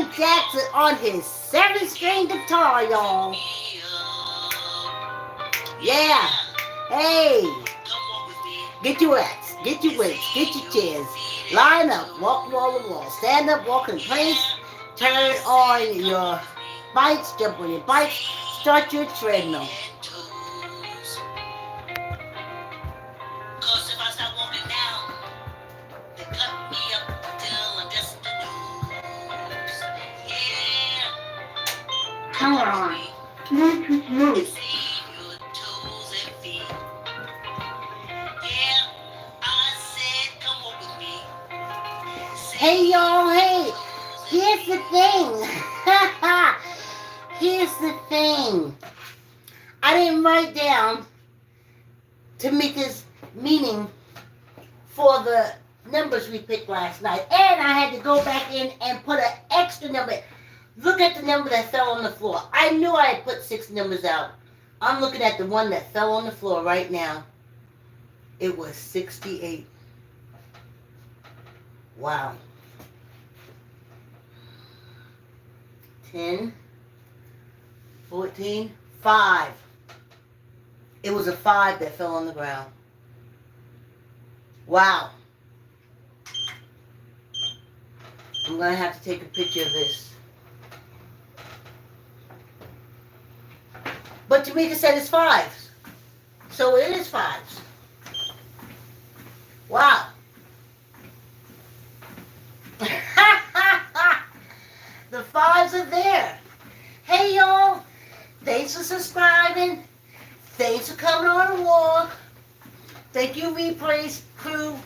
John Jackson on his 7-string guitar, y'all. Yeah. Hey. Get your axe, get your weights, get your chairs. Line up, walk wall to wall. Stand up, walk in place. Turn on your bikes, jump on your bikes. Start your treadmill. Come on. Move. Hey y'all, hey, here's the thing. Here's the thing. I didn't write down Tamika's meaning for the numbers we picked last night. And I had to go back in and put an extra number. Look at the number that fell on the floor. I knew I had put 6 numbers out. I'm looking at the one that fell on the floor right now. It was 68. Wow. 10, 14, 5. It was a 5 that fell on the ground. Wow. I'm going to have to take a picture of this. But Tamika said it's 5s. So it is 5s. Wow. The 5s are there. Hey y'all, thanks for subscribing. Thanks for coming on a walk. Thank you, Replays crew.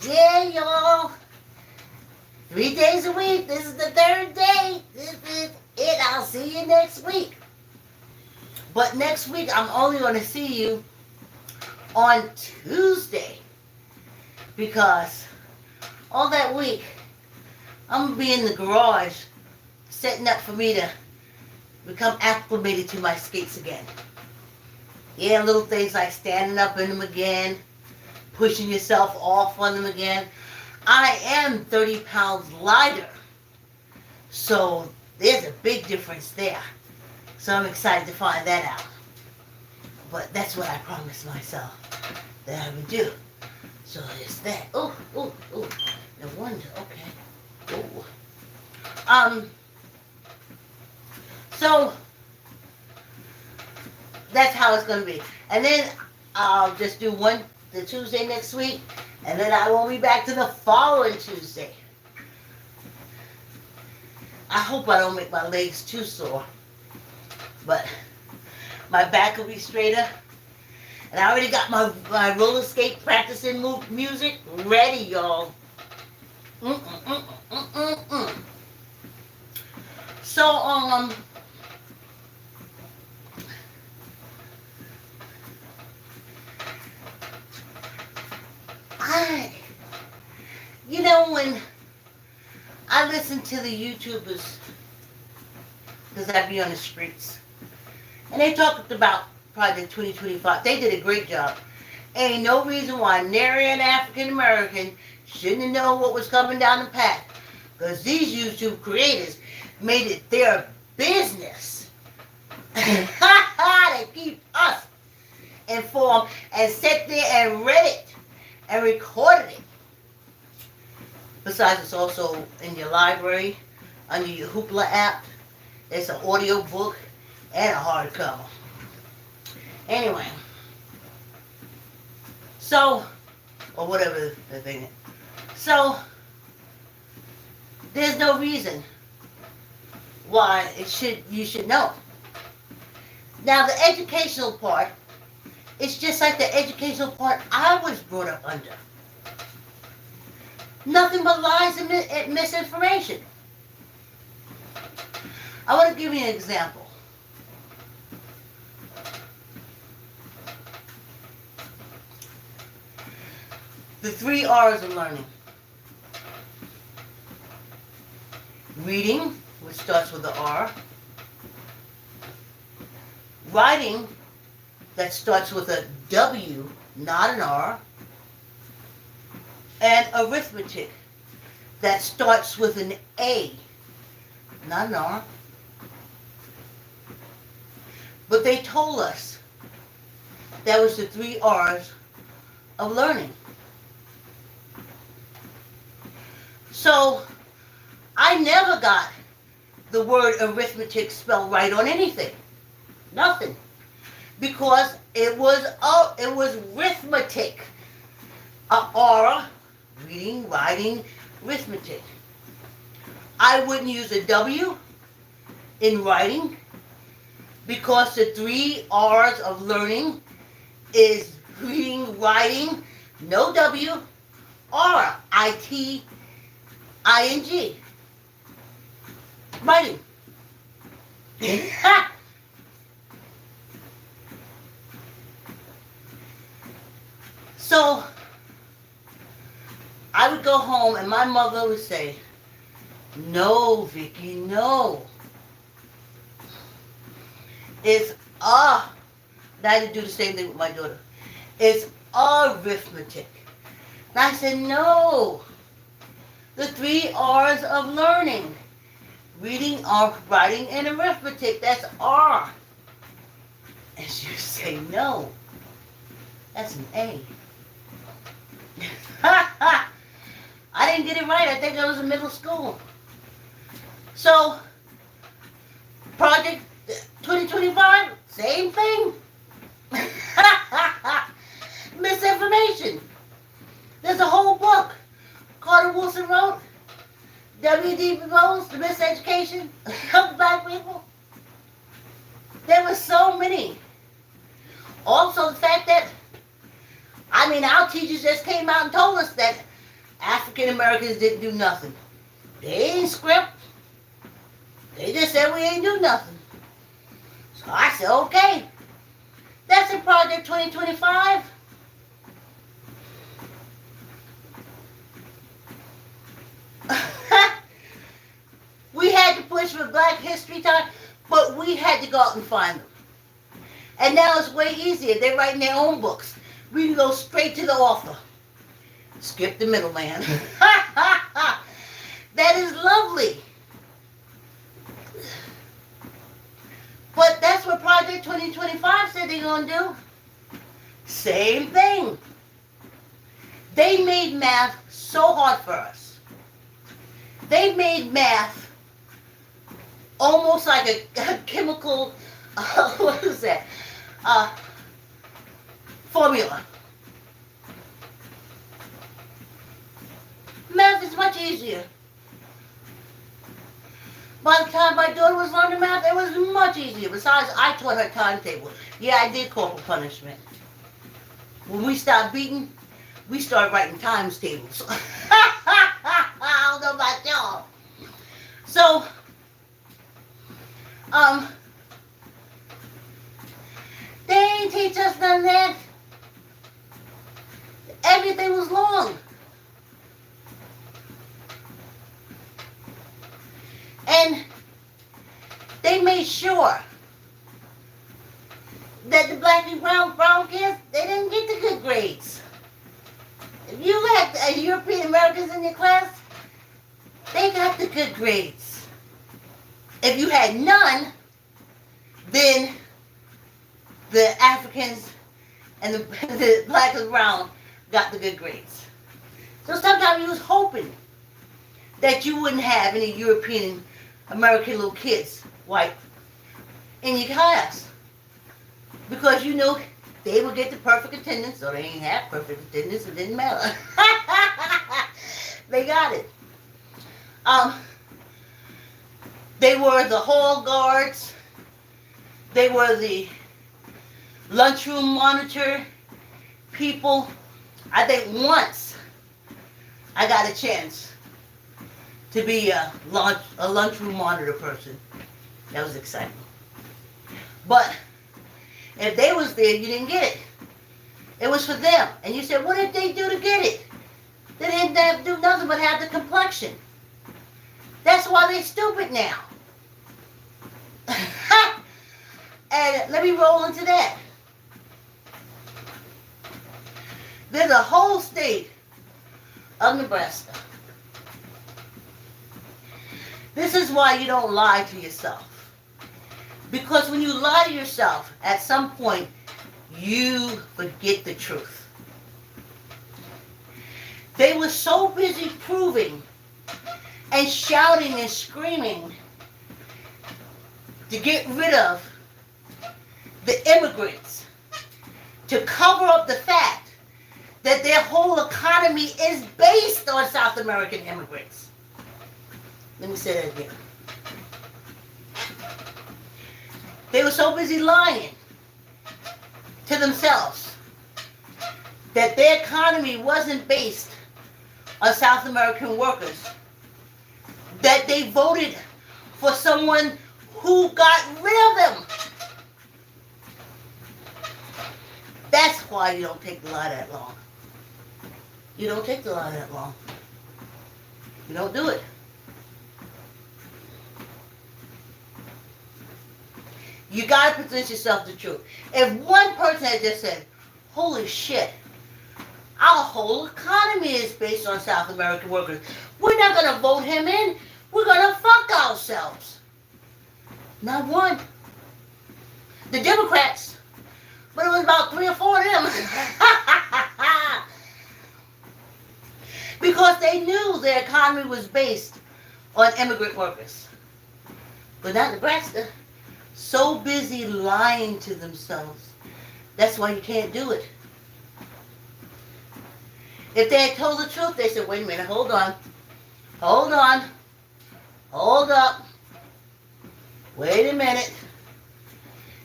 Yeah, y'all. 3 days a week. This is the 3rd day. This is it. I'll see you next week. But next week, I'm only going to see you on Tuesday. Because all that week, I'm going to be in the garage setting up for me to become acclimated to my skates again. Yeah, little things like standing up in them again, pushing yourself off on them again. I am 30 pounds lighter, so there's a big difference there. So I'm excited to find that out. But that's what I promised myself that I would do. So there's that. Oh, oh, oh. No wonder. Okay. Oh. So that's how it's going to be. And then I'll just do the Tuesday next week, and then I will be back to the following Tuesday. I hope I don't make my legs too sore, but my back will be straighter. And I already got my roller skate practicing music ready, y'all. So, when I listen to the YouTubers, because I be on the streets, and they talked about Project 2025, they did a great job. Ain't no reason why nary an African American shouldn't have known what was coming down the path, because these YouTube creators made it their business to keep us informed and sat there and read it and recorded it. Besides, it's also in your library, under your Hoopla app. It's an audio book and a hardcover. Anyway, so, or whatever the thing is. So, there's no reason why you should know. Now, the educational part, it's just like the educational part I was brought up under. Nothing but lies and misinformation. I want to give you an example. The 3 R's of learning. Reading, which starts with the R. Writing, that starts with a W, not an R. And arithmetic, that starts with an A, not an R. But they told us that was the 3 R's of learning. So I never got the word arithmetic spelled right on anything. Nothing. Because it was arithmetic. R, reading, writing, arithmetic. I wouldn't use a W in writing because the 3 R's of learning is reading, writing, no W, R, I-T, I-N-G. Writing. So, I would go home and my mother would say, no, Vicky, no. It's and I had to do the same thing with my daughter. It's arithmetic. And I said, no. The 3 R's of learning. Reading, writing, and arithmetic. That's R. And she would say, no. That's an A. I didn't get it right. I think I was in middle school. So, Project 2025, same thing. Misinformation. There's a whole book Carter Wilson wrote, W.D. Rose, The Miseducation of Black People. There were so many. Also the fact that, our teachers just came out and told us that African Americans didn't do nothing. They ain't script. They just said we ain't do nothing. So I said, okay. That's in Project 2025. We had to push for Black History Time, but we had to go out and find them. And now it's way easier. They're writing their own books. We can go straight to the author. Skip the middleman. That is lovely. But that's what Project 2025 said they're going to do. Same thing. They made math so hard for us. They made math almost like a chemical, what is that? Formula. Math is much easier. By the time my daughter was learning math, it was much easier. Besides, I taught her timetable. Yeah, I did corporal punishment. When we stopped beating, we started writing times tables. I don't know about y'all. So, they ain't teach us none of that. Everything was long. And they made sure that the black and brown kids, they didn't get the good grades. If you had European Americans in your class, they got the good grades. If you had none, then the Africans and the black and brown got the good grades. So sometimes you was hoping that you wouldn't have any European American little kids, white, in your class. Because you know they would get the perfect attendance, so they ain't have perfect attendance, it didn't matter. They got it. They were the hall guards. They were the lunchroom monitor people. I think once I got a chance to be a lunchroom monitor person. That was exciting. But if they was there, you didn't get it. It was for them. And you said, what did they do to get it? They didn't have to do nothing but have the complexion. That's why they're stupid now. And let me roll into that. There's a whole state of Nebraska. This is why you don't lie to yourself. Because when you lie to yourself, at some point, you forget the truth. They were so busy proving and shouting and screaming to get rid of the immigrants, to cover up the fact that their whole economy is based on South American immigrants. Let me say that again. They were so busy lying to themselves that their economy wasn't based on South American workers, that they voted for someone who got rid of them. That's why you don't take the lie that long. You don't take the lie that long. You don't do it. You got to present yourself the truth. If one person had just said, holy shit, our whole economy is based on South American workers. We're not going to vote him in. We're going to fuck ourselves. Not one. The Democrats. But it was about 3 or 4 of them. Because they knew their economy was based on immigrant workers. But not Nebraska. So busy lying to themselves. That's why you can't do it. If they had told the truth, they said, wait a minute, hold on. Hold on. Hold up. Wait a minute.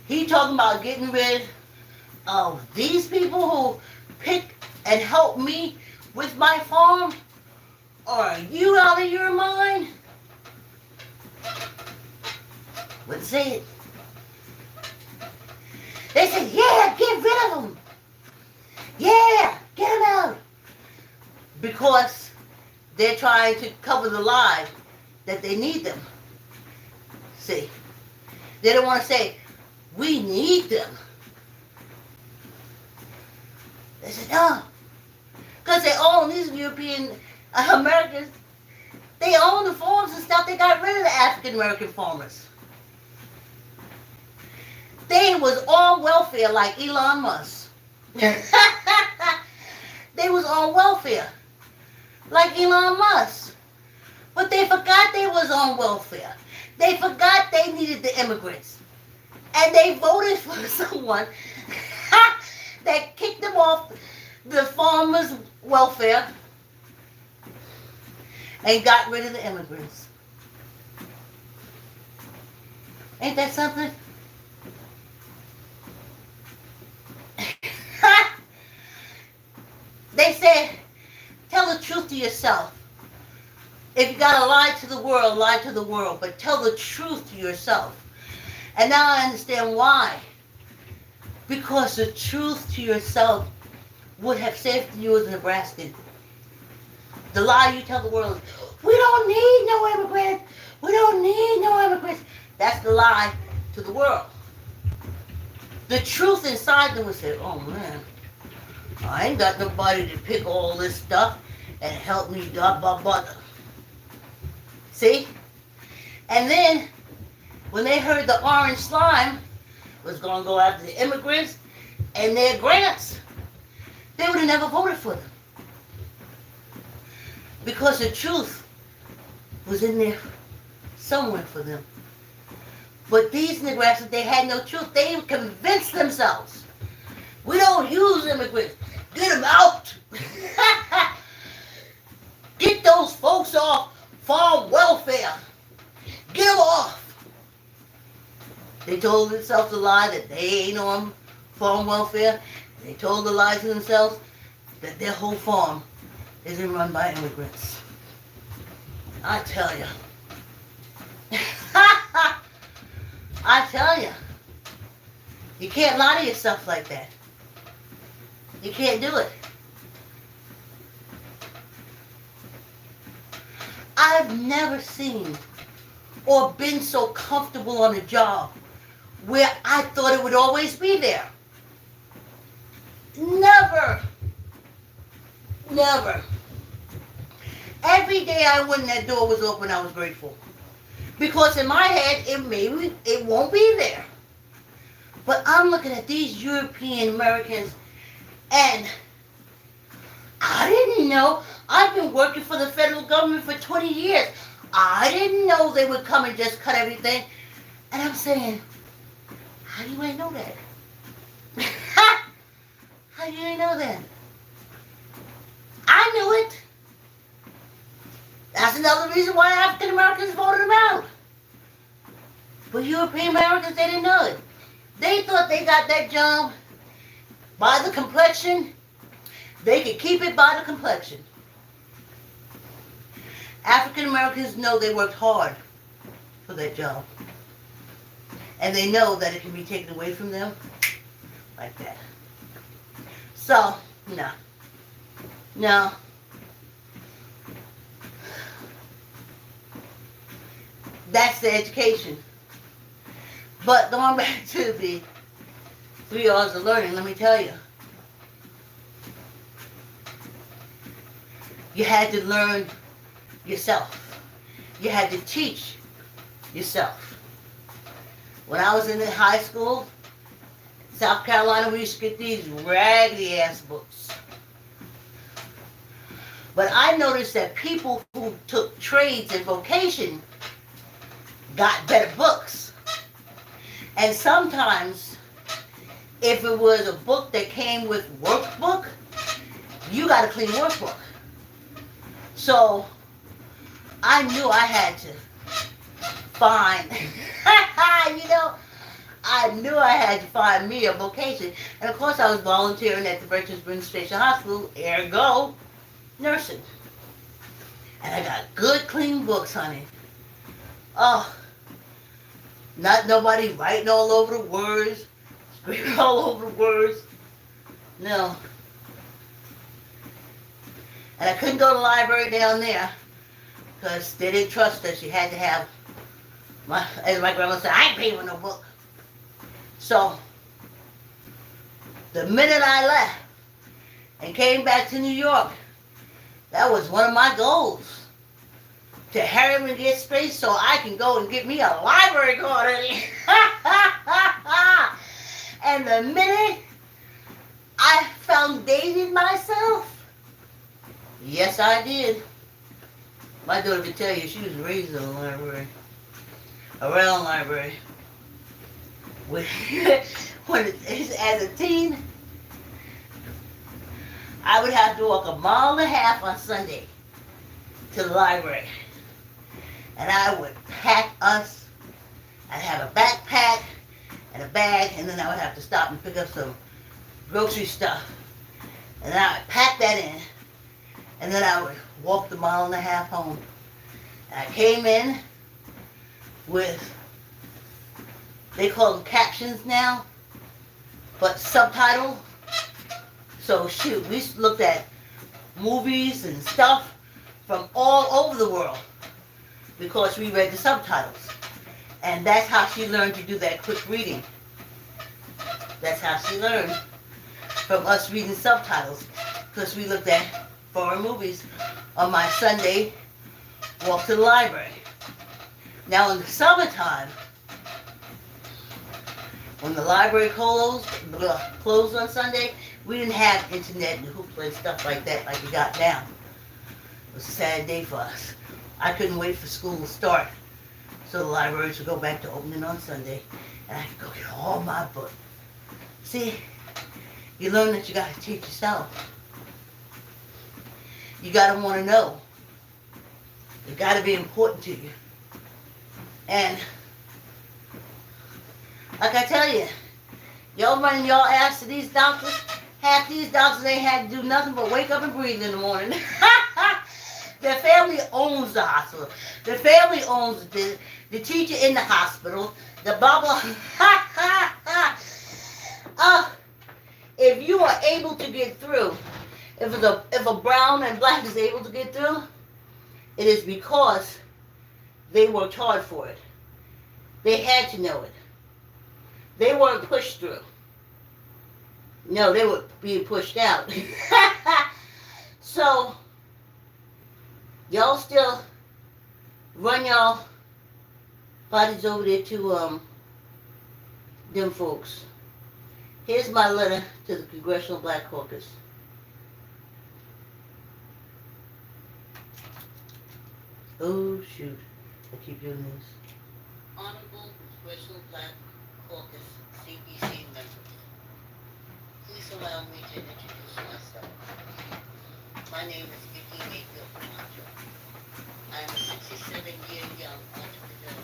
He talking about getting rid of these people who pick and help me with my farm? Are you out of your mind? Wouldn't say it. They said, yeah, get rid of them. Yeah, get them out. Because they're trying to cover the lie that they need them. See, they don't want to say, we need them. They said, no. Because they own these European Americans. They own the farms and stuff. They got rid of the African American farmers. They was on welfare like Elon Musk. They was on welfare like Elon Musk. But they forgot they was on welfare. They forgot they needed the immigrants. And they voted for someone that kicked them off the farmers' welfare and got rid of the immigrants. Ain't that something? They said, tell the truth to yourself. If you gotta lie to the world, lie to the world, but tell the truth to yourself. And now I understand why. Because the truth to yourself would have saved you as a Nebraskan. The lie you tell the world is, we don't need no immigrants. We don't need no immigrants. That's the lie to the world. The truth inside them would say, oh man, I ain't got nobody to pick all this stuff and help me blah, blah, blah. See? And then, when they heard the orange slime was going to go after the immigrants and their grants, they would have never voted for them. Because the truth was in there somewhere for them. But these Nebraskans, they had no truth. They convinced themselves. We don't use immigrants. Get them out. Get those folks off farm welfare. Get them off. They told themselves a lie that they ain't on farm welfare. They told the lie to themselves that their whole farm isn't run by immigrants. I tell you. I tell you. You can't lie to yourself like that. You can't do it. I've never seen or been so comfortable on a job where I thought it would always be there. Never. Never. Every day I went and that door was open, I was grateful. Because in my head, it won't be there. But I'm looking at these European Americans, and I didn't know. I've been working for the federal government for 20 years. I didn't know they would come and just cut everything. And I'm saying, how do you ain't know that? How do you ain't know that? I knew it. That's another reason why African Americans voted them out. But European Americans, they didn't know it. They thought they got that job by the complexion. They could keep it by the complexion. African Americans know they worked hard for that job. And they know that it can be taken away from them like that. So, no. No. That's the education. But going back to the 3 R's of learning, let me tell you. You had to learn yourself. You had to teach yourself. When I was in high school, South Carolina, we used to get these raggedy ass books. But I noticed that people who took trades and vocation got better books. And sometimes, if it was a book that came with workbook, you got a clean workbook. So, I knew I had to find, I knew I had to find me a vocation. And of course I was volunteering at the Veterans Administration Hospital, ergo, nursing. And I got good, clean books, honey. Oh, not nobody writing all over the words, screaming all over the words. No. And I couldn't go to the library down there because they didn't trust us. You had to have, as my grandma said, I ain't paying for no book. So, the minute I left and came back to New York, that was one of my goals. To hurry up and get space so I can go and get me a library card. And the minute I foundated myself, yes, I did. My daughter could tell you she was raised in a library, around a library. As a teen, I would have to walk 1.5 miles on Sunday to the library. And I would pack us. I'd have a backpack and a bag, and then I would have to stop and pick up some grocery stuff. And then I would pack that in. And then I would walk the 1.5 miles home. And I came in with, they call them captions now, but subtitle. So shoot, we looked at movies and stuff from all over the world because we read the subtitles. And that's how she learned to do that quick reading. That's how she learned, from us reading subtitles, because we looked at foreign movies on my Sunday walk to the library. Now in the summertime, when the library closed on Sunday, we didn't have internet and hoopla and stuff like that like we got now. It was a sad day for us. I couldn't wait for school to start so the libraries would go back to opening on Sunday and I could go get all my books. See, you learn that you got to teach yourself. You got to want to know. You got to be important to you. And like I tell you, y'all running y'all ass to these doctors. Half these doctors ain't had to do nothing but wake up and breathe in the morning. Their family owns the hospital. Their family owns the teacher in the hospital. The blah blah. If you are able to get through, if a brown and black is able to get through, it is because they worked hard for it. They had to know it. They weren't pushed through. No, they were being pushed out. So, y'all still run y'all Bodies over there to them folks. Here's my letter to the Congressional Black Caucus. Oh shoot, I keep doing this. Honorable Congressional Black Caucus CBC members, please allow me to introduce myself. My name is Vicki Mayfield Camacho. I am a 67-year young entrepreneur,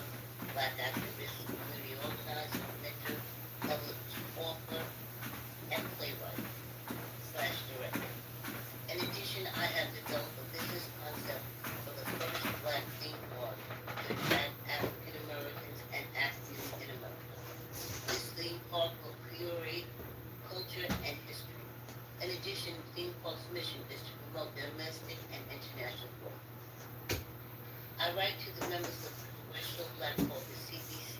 black activist, community organizer, mentor, public author, and playwright / director. In addition, I have developed a business concept for the first black theme park to attract African Americans and Africans in America. This theme park will curate culture and history. In addition, the theme park's mission is to promote domestic and international growth. I write to the members of the Congressional Black Caucus CBC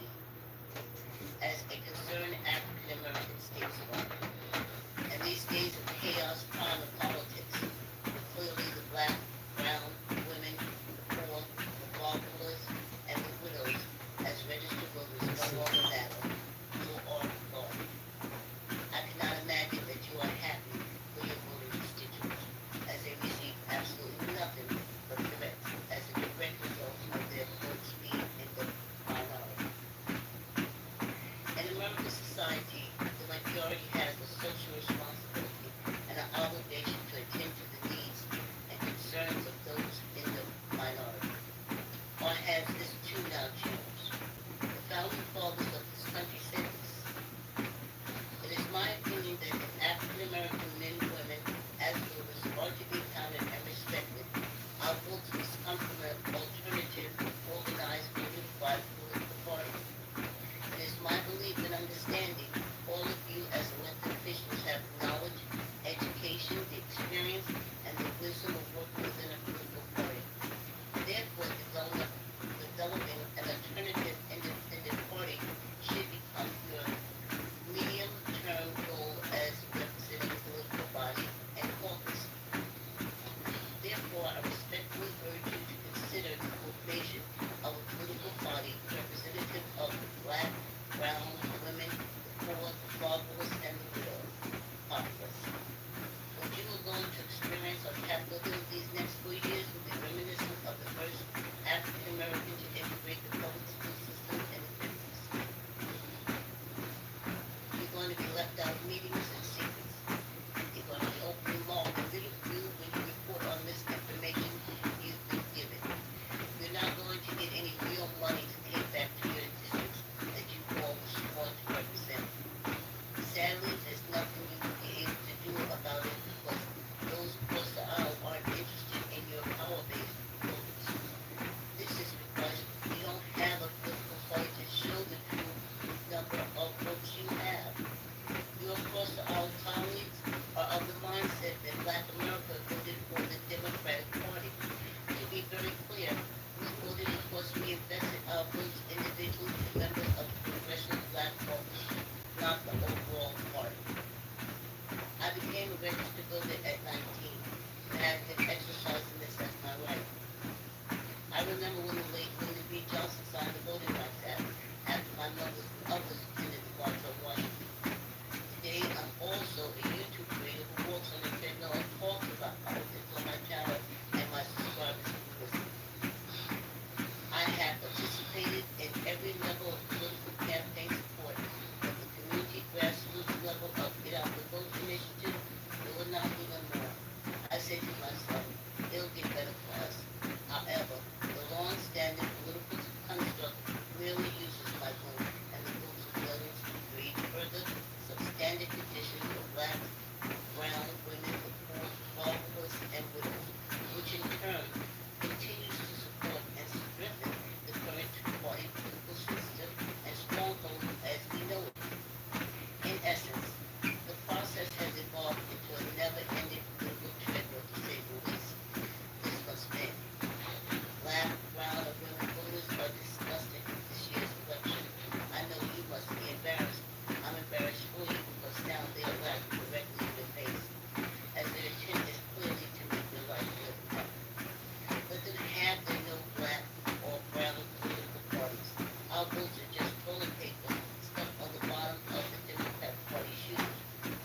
rules are just toilet paper stuck on the bottom of the Democrat Party shoes.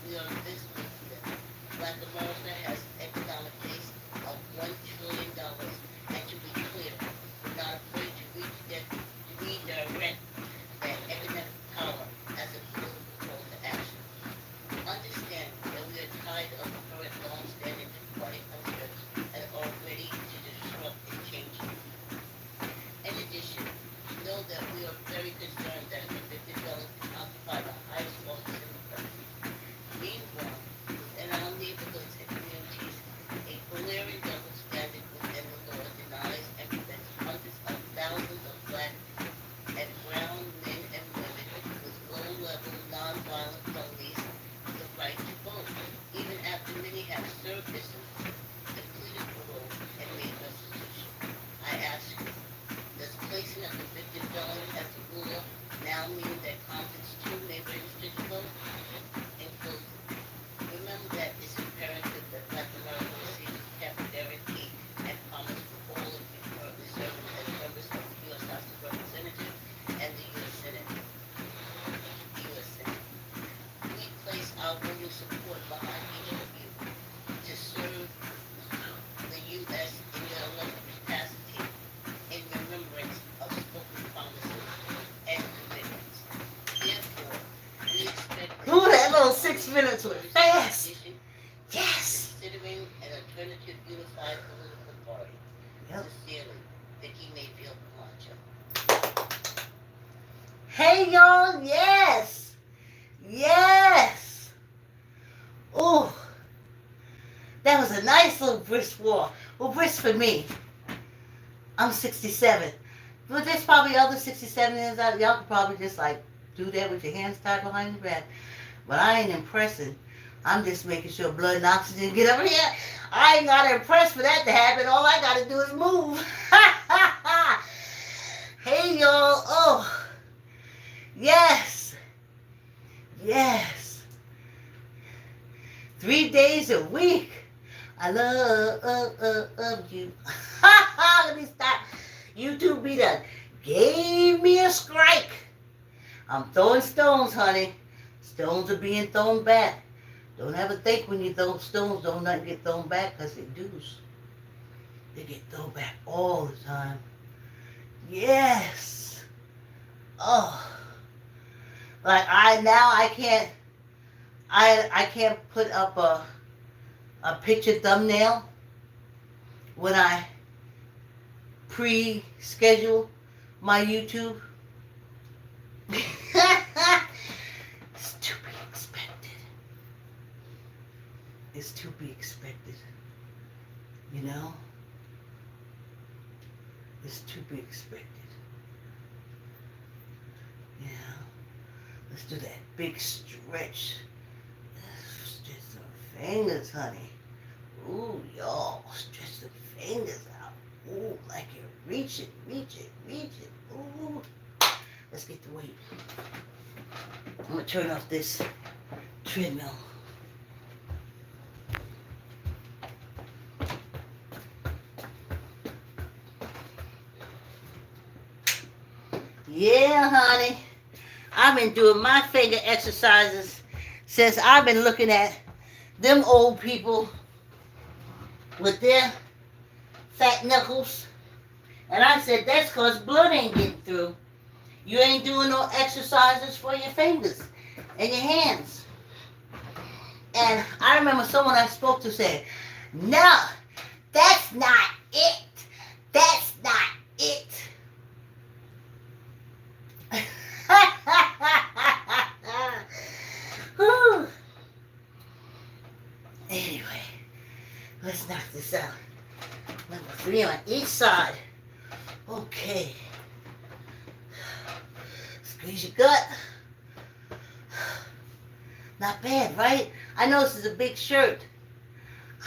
We are invisible to them. Black America has an economic base of $1 trillion. And to be clear, we're not afraid to redirect that economic power as a political call to action. Understand that we are tired of the current long-standing two-party culture and are ready to disrupt and change it. In addition, know that we are very concerned that a convicted felon can occupy the highest office in the country. Meanwhile, within our neighborhoods and communities, a glaring double standard within the law denies and prevents hundreds of thousands of black and brown men and women with low-level, non-violent felonies the right to vote, even after many have served their sentence, completed parole, and made restitution. I ask you, does placing a convicted felon as a ruler now mean that Compton's two may register to vote? In closing, remember that it's imperative that Black America receives capillarity and promise for all of you currently serving as members of the U.S. House of Representatives and the U.S. Senate. We place our royal support behind each of you to serve the U.S. in your elected capacity in remembrance of spoken promises and commitments. Therefore, we expect Ooh, that little 6 minutes was fast. Yes. Considering an alternative unified political party. Yep. Sincerely, Vicky Mayfield Camacho. Hey, y'all. Yes. Yes. Ooh. That was a nice little brisk war. Well, brisk for me. I'm 67. But there's probably other 67-years out. Y'all could probably just like do that with your hands tied behind your back. But I ain't impressing. I'm just making sure blood and oxygen get over here. I ain't got to impress for that to happen. All I got to do is move. Hey, y'all. Oh. Yes. Yes. 3 days a week. I love you. Let me stop. YouTube be done. Gave me a strike. I'm throwing stones, honey. Stones are being thrown back. Don't ever think when you throw stones, don't nothing get thrown back, because they do. They get thrown back all the time. Yes. Oh. Like I can't put up a picture thumbnail when I pre-schedule my YouTube. It's to be expected. It's to be expected. You know? It's to be expected. Yeah. Let's do that big stretch. Stretch some fingers, honey. Ooh, y'all. Stretch the fingers out. Ooh, like you're reaching. Ooh. Let's get the weight. I'm going to turn off this treadmill. Yeah, honey. I've been doing my finger exercises since I've been looking at them old people with their fat knuckles. And I said, that's because blood ain't getting through. You ain't doing no exercises for your fingers and your hands. And I remember someone I spoke to said, no, that's not it. That's not it. Anyway, let's knock this out. Number 3 on each side. Okay. Squeeze your gut. Not bad, right? I know this is a big shirt.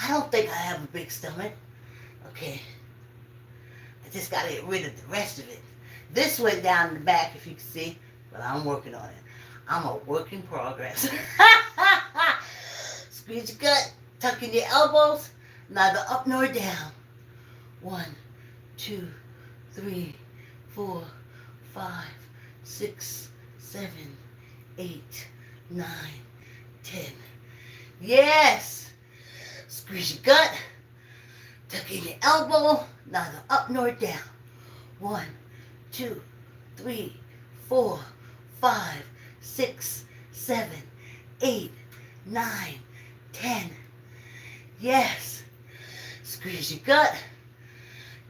I don't think I have a big stomach. Okay. I just gotta get rid of the rest of it. This went down in the back, if you can see, but I'm working on it. I'm a work in progress. Squeeze your gut, tuck in your elbows, neither up nor down. 1, 2, 3, 4, 5, 6, 7, 8, 9, 10. Yes! Squeeze your gut. Tuck in your elbow. Neither up nor down. 1, 2, 3, 4, 5, 6, 7, 8, 9, 10. Yes. Squeeze your gut.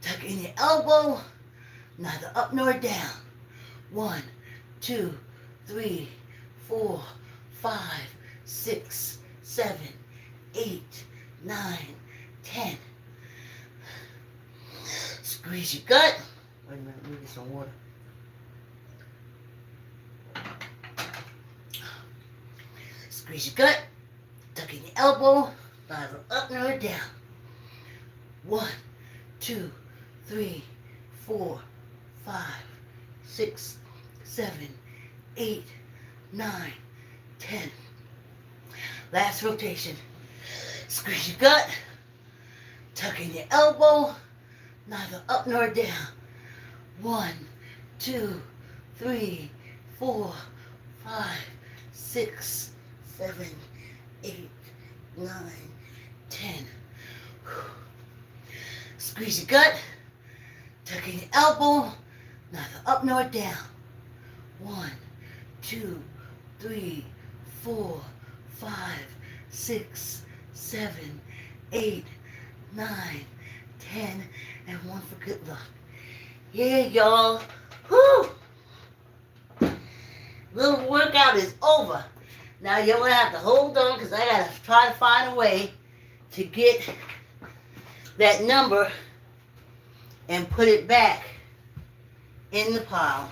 Tuck in your elbow. Neither up nor down. 1, 2, 3, 4, 5, 6, 7, 8, 9, 10. Squeeze your gut. Wait a minute, let me get some water. Squeeze your gut. Tuck in your elbow. Neither up nor down. 1, 2, 3, 4, 5, 6, 7, 8, 9, 10. Last rotation. Squeeze your gut. Tuck in your elbow. Neither up nor down. 1, 2, 3, 4, 5, 6, 7, 8, 9, 10. Squeeze your gut. Tuck in your elbow. Neither up nor down. 1, 2, 3, 4, 5, 6, 7, 8, 9, 10, and 1 for good luck. Yeah, y'all. Whew. Little workout is over. Now you're gonna have to hold on because I gotta try to find a way to get that number and put it back in the pile.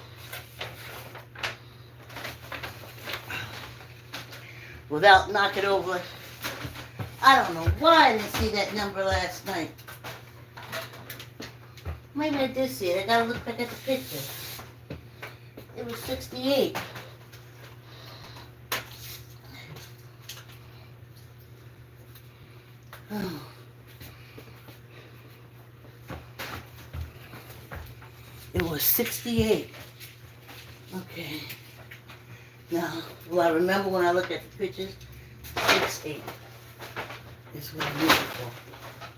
Without knocking over. I don't know why I didn't see that number last night. Maybe I did see it. I gotta look back at the picture. It was 68. Oh. It was 68. Okay. Now, will I remember when I look at the pictures? 68 is what I'm looking for.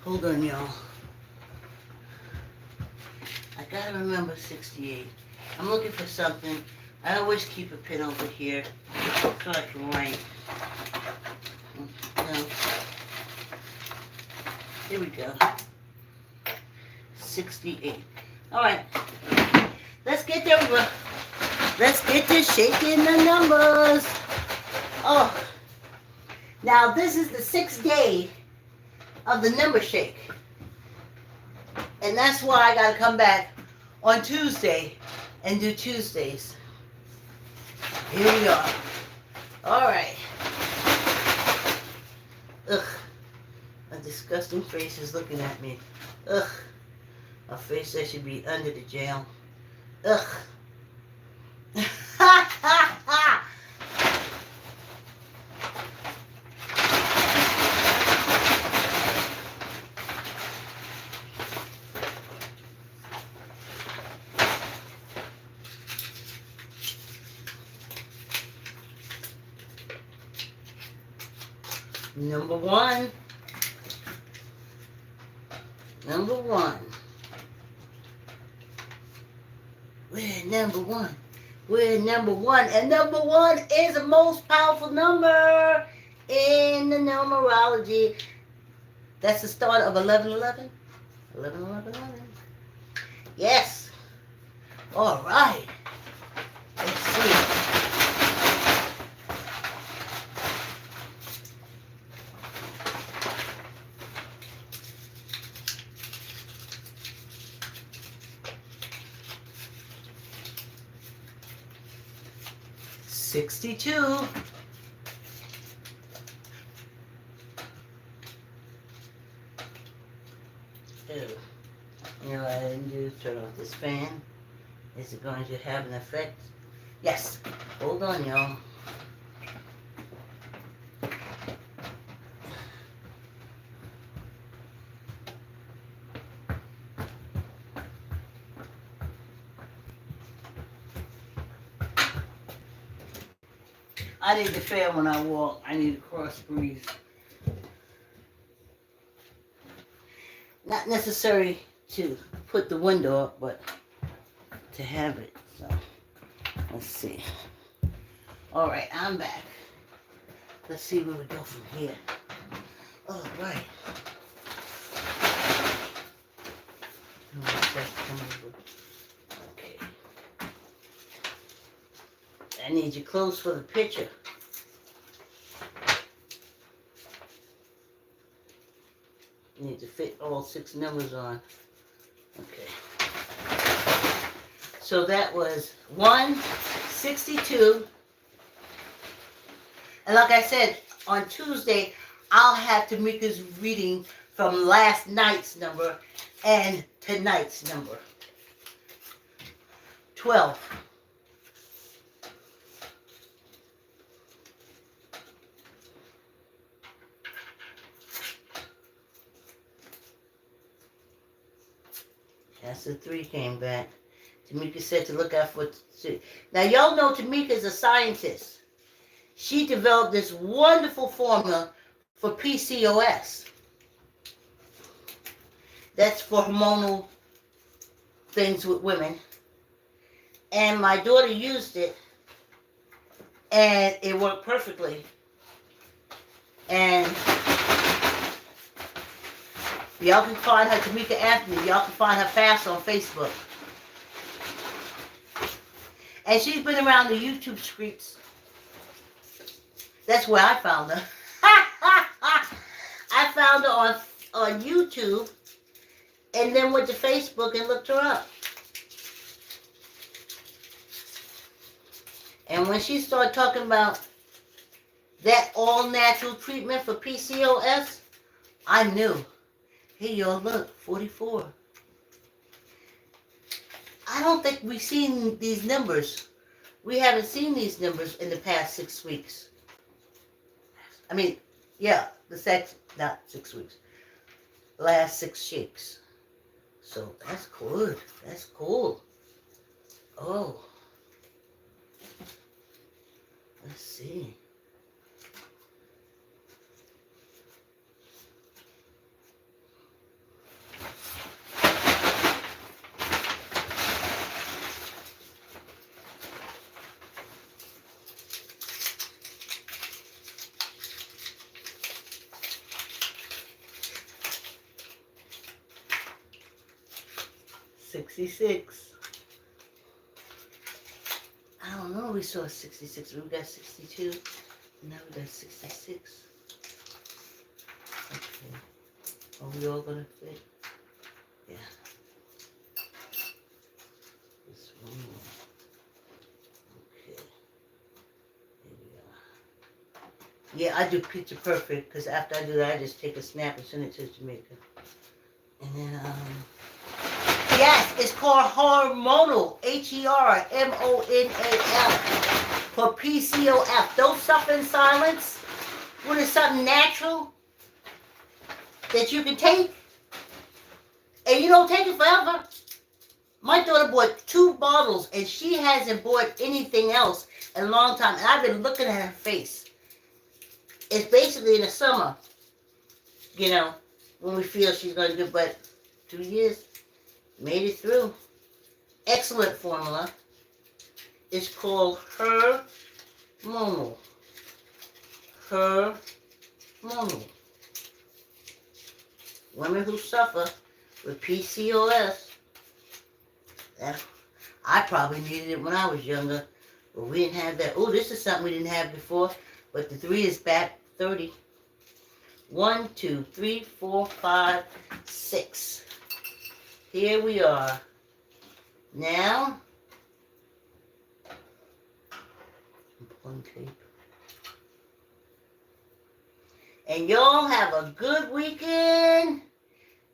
Hold on, y'all. I gotta remember 68. I'm looking for something. I always keep a pen over here so I can write. No. Here we go. 68. All right. Let's get there. Let's get to shaking the numbers. Oh. Now, this is the 6th day of the number shake. And that's why I got to come back on Tuesday and do Tuesdays. Here we are. All right. Ugh. A disgusting face is looking at me. Ugh. A face that should be under the jail. Ugh. Ha ha ha! Number one. Number one. We're number one. We're number one. And number one is the most powerful number in the numerology. That's the start of 1111. 1111. Yes. All right. Let's see. $62. You know what I didn't do? Turn off this fan. Is it going to have an effect? Yes. Hold on, y'all. I need the fan when I walk. I need a cross breeze. Not necessary to put the window up, but to have it. So, let's see. All right, I'm back. Let's see where we go from here. All right. Okay. I need you close for the picture. You need to fit all 6 numbers on. Okay. So that was 162. And like I said, on Tuesday, I'll have Tamika's reading from last night's number and tonight's number. 12. That's the 3 came back. Tamika said to look out for 2. Now y'all know Tamika's a scientist. She developed this wonderful formula for PCOS. That's for hormonal things with women. And my daughter used it, and it worked perfectly. And y'all can find her, Tamika Anthony. Y'all can find her fast on Facebook. And she's been around the YouTube streets. That's where I found her. I found her on YouTube and then went to Facebook and looked her up. And when she started talking about that all-natural treatment for PCOS, I knew. Hey, y'all, look, 44. I don't think we've seen these numbers. We haven't seen these numbers in the past 6 weeks. I mean, yeah, not 6 weeks. Last 6 shakes. So that's good. That's cool. Oh. Let's see. $66. I don't know. We saw 66. We got 62. Now we got 66. Okay. Are we all gonna fit? Yeah. This one more. Okay. Here we are. Yeah, I do picture perfect because after I do that, I just take a snap and send it to Jamaica. And then yes, it's called hormonal, HERMONAL, for PCOF. Don't suffer in silence. What is something natural that you can take? And you don't take it forever. My daughter bought 2 bottles and she hasn't bought anything else in a long time. And I've been looking at her face. It's basically in the summer, you know, when we feel she's going to do, but 2 years. Made it through. Excellent formula. It's called hormonal. Hormonal. Women who suffer with PCOS. I probably needed it when I was younger, but we didn't have that. Oh, this is something we didn't have before, but the 3 is back 30. 1, 2, 3, 4, 5, 6. Here we are. Now, one tape. And y'all have a good weekend.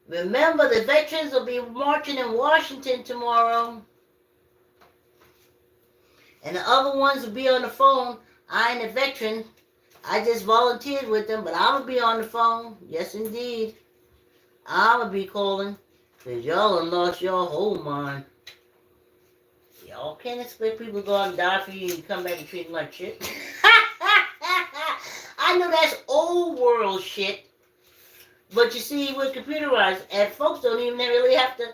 Remember, the veterans will be marching in Washington tomorrow. And the other ones will be on the phone. I ain't a veteran. I just volunteered with them, but I'm going to be on the phone. Yes, indeed. I'm going to be calling. Because y'all have lost your whole mind. Y'all can't expect people to go out and die for you and come back and treat them like shit. I know that's old world shit, but you see, we're computerized, and folks don't even really have to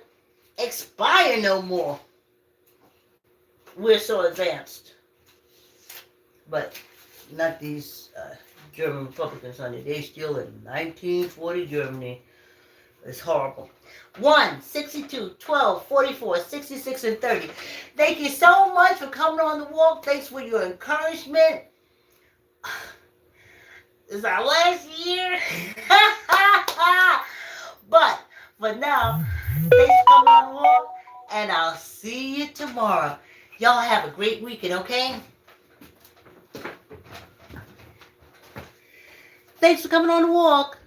expire no more. We're so advanced. But not these German Republicans, honey. They still in 1940 Germany. It's horrible. 1, 62, 12, 44, 66, and 30. Thank you so much for coming on the walk. Thanks for your encouragement. This is our last year. But for now, thanks for coming on the walk, and I'll see you tomorrow. Y'all have a great weekend, okay? Thanks for coming on the walk.